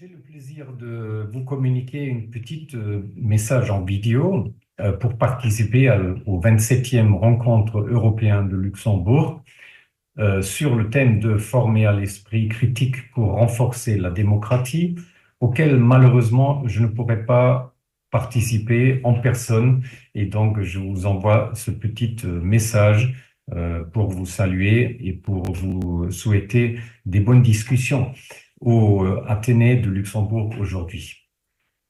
J'ai le plaisir de vous communiquer une petite message en vidéo pour participer au 27e rencontre européen de Luxembourg sur le thème de former à l'esprit critique pour renforcer la démocratie, auquel malheureusement je ne pourrai pas participer en personne et donc je vous envoie ce petit message pour vous saluer et pour vous souhaiter des bonnes discussions au Athénée de Luxembourg aujourd'hui.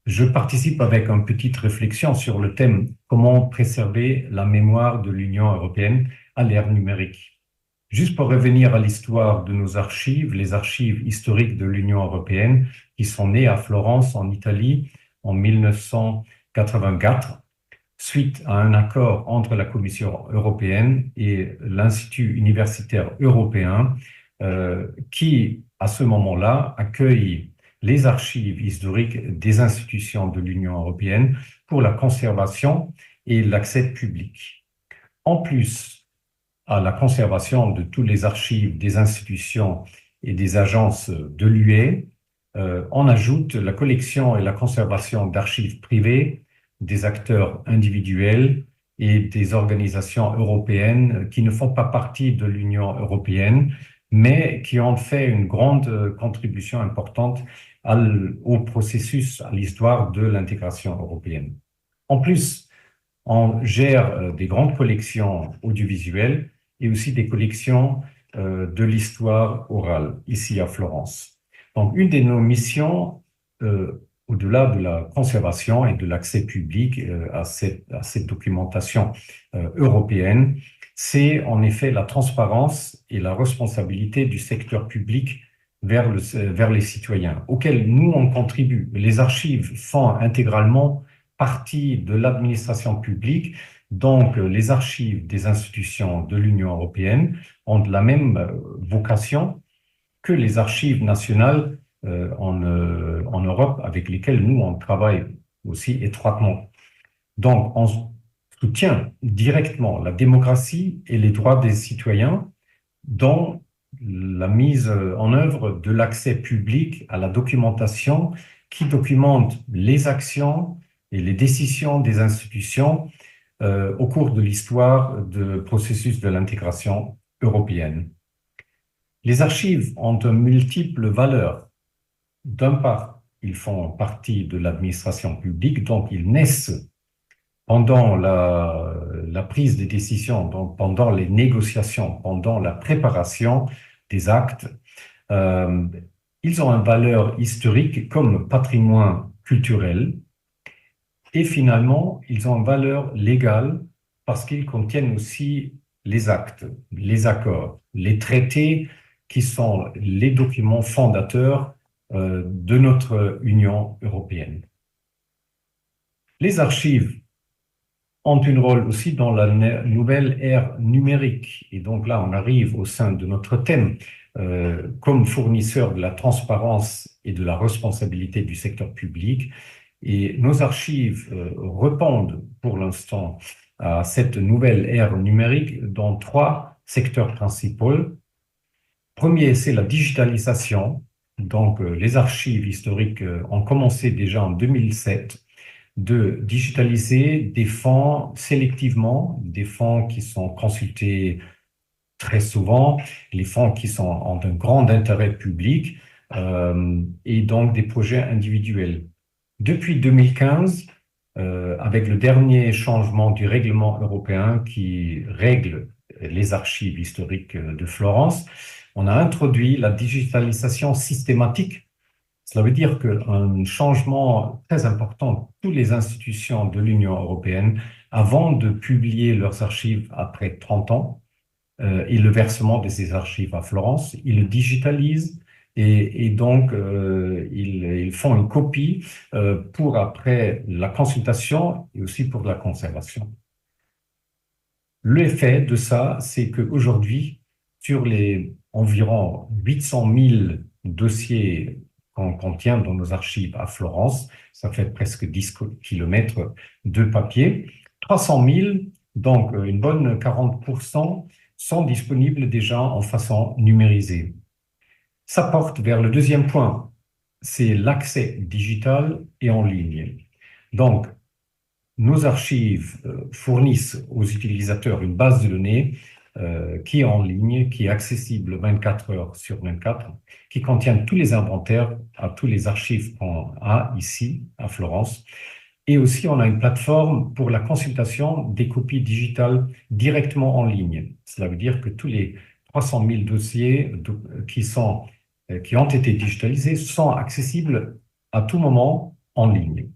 Je participe avec une petite réflexion sur le thème comment préserver la mémoire de l'Union européenne à l'ère numérique. Juste pour revenir à l'histoire de nos archives, les archives historiques de l'Union européenne qui sont nées à Florence en Italie en 1984 suite à un accord entre la Commission européenne et l'Institut universitaire européen qui, à ce moment-là, accueille les archives historiques des institutions de l'Union européenne pour la conservation et l'accès public. En plus à la conservation de toutes les archives des institutions et des agences de l'UE, on ajoute la collection et la conservation d'archives privées, des acteurs individuels et des organisations européennes qui ne font pas partie de l'Union européenne, mais qui ont fait une grande contribution importante au processus, à l'histoire de l'intégration européenne. En plus, on gère des grandes collections audiovisuelles et aussi des collections de l'histoire orale, ici à Florence. Donc, une de nos missions, au-delà de la conservation et de l'accès public à cette documentation européenne, c'est en effet la transparence et la responsabilité du secteur public vers les citoyens, auxquels nous on contribue. Les archives font intégralement partie de l'administration publique, donc les archives des institutions de l'Union européenne ont la même vocation que les archives nationales en Europe avec lesquelles nous on travaille aussi étroitement. Donc on soutient directement la démocratie et les droits des citoyens dans la mise en œuvre de l'accès public à la documentation qui documente les actions et les décisions des institutions au cours de l'histoire du processus de l'intégration européenne. Les archives ont de multiples valeurs. D'un part, ils font partie de l'administration publique, donc ils naissent pendant la prise des décisions, donc pendant les négociations, pendant la préparation des actes. Ils ont une valeur historique comme patrimoine culturel et finalement, ils ont une valeur légale parce qu'ils contiennent aussi les actes, les accords, les traités qui sont les documents fondateurs de notre Union européenne. Les archives ont un rôle aussi dans la nouvelle ère numérique. Et donc là, on arrive au sein de notre thème comme fournisseur de la transparence et de la responsabilité du secteur public. Et nos archives répondent pour l'instant à cette nouvelle ère numérique dans trois secteurs principaux. Premier, c'est la digitalisation. Donc, les archives historiques ont commencé déjà en 2007 de digitaliser des fonds sélectivement, des fonds qui sont consultés très souvent, les fonds qui ont un grand intérêt public et donc des projets individuels. Depuis 2015, avec le dernier changement du règlement européen qui règle les archives historiques de Florence, on a introduit la digitalisation systématique. Cela veut dire qu'un changement très important, toutes les institutions de l'Union européenne, avant de publier leurs archives après 30 ans, et le versement de ces archives à Florence, ils le digitalisent et donc ils font une copie pour après la consultation et aussi pour la conservation. L'effet de ça, c'est qu'aujourd'hui, sur les environ 800 000 dossiers qu'on contient dans nos archives à Florence, ça fait presque 10 kilomètres de papier, 300 000, donc une bonne 40%, sont disponibles déjà en façon numérisée. Ça porte vers le deuxième point, c'est l'accès digital et en ligne. Donc, nos archives fournissent aux utilisateurs une base de données qui est en ligne, qui est accessible 24 heures sur 24, qui contient tous les inventaires à tous les archives qu'on a ici à Florence. Et aussi, on a une plateforme pour la consultation des copies digitales directement en ligne. Cela veut dire que tous les 300 000 dossiers qui ont été digitalisés sont accessibles à tout moment en ligne.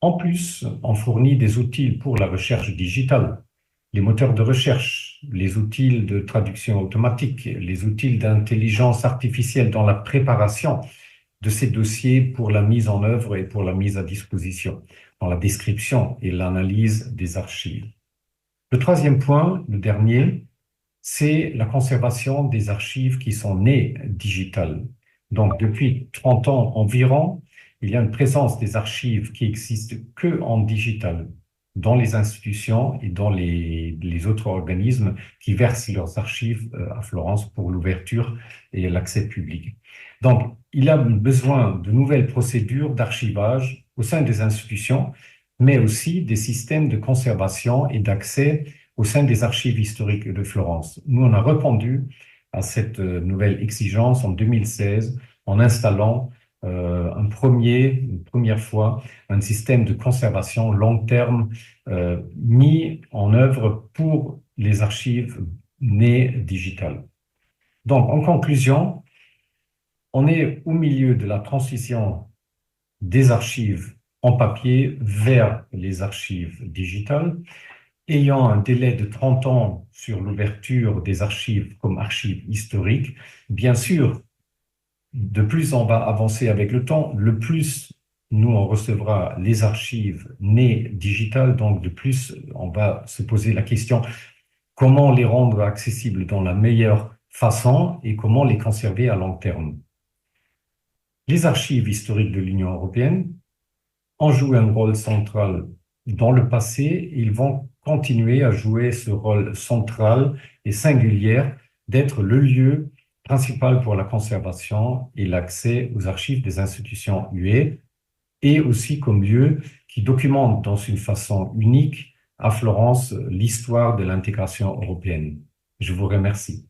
En plus, on fournit des outils pour la recherche digitale, les moteurs de recherche, les outils de traduction automatique, les outils d'intelligence artificielle dans la préparation de ces dossiers pour la mise en œuvre et pour la mise à disposition, dans la description et l'analyse des archives. Le troisième point, le dernier, c'est la conservation des archives qui sont nées digitales. Donc, depuis 30 ans environ, il y a une présence des archives qui existent que en digital dans les institutions et dans les autres organismes qui versent leurs archives à Florence pour l'ouverture et l'accès public. Donc, il y a besoin de nouvelles procédures d'archivage au sein des institutions, mais aussi des systèmes de conservation et d'accès au sein des archives historiques de Florence. Nous, on a répondu à cette nouvelle exigence en 2016 en installant une première fois, un système de conservation long terme mis en œuvre pour les archives nées digitales. Donc, en conclusion, on est au milieu de la transition des archives en papier vers les archives digitales, ayant un délai de 30 ans sur l'ouverture des archives comme archives historiques. Bien sûr, de plus on va avancer avec le temps, le plus nous on recevra les archives nées digitales, donc de plus on va se poser la question comment les rendre accessibles dans la meilleure façon et comment les conserver à long terme. Les archives historiques de l'Union européenne ont joué un rôle central dans le passé et ils vont continuer à jouer ce rôle central et singulier d'être le lieu principal pour la conservation et l'accès aux archives des institutions UE et aussi comme lieu qui documente dans une façon unique à Florence l'histoire de l'intégration européenne. Je vous remercie.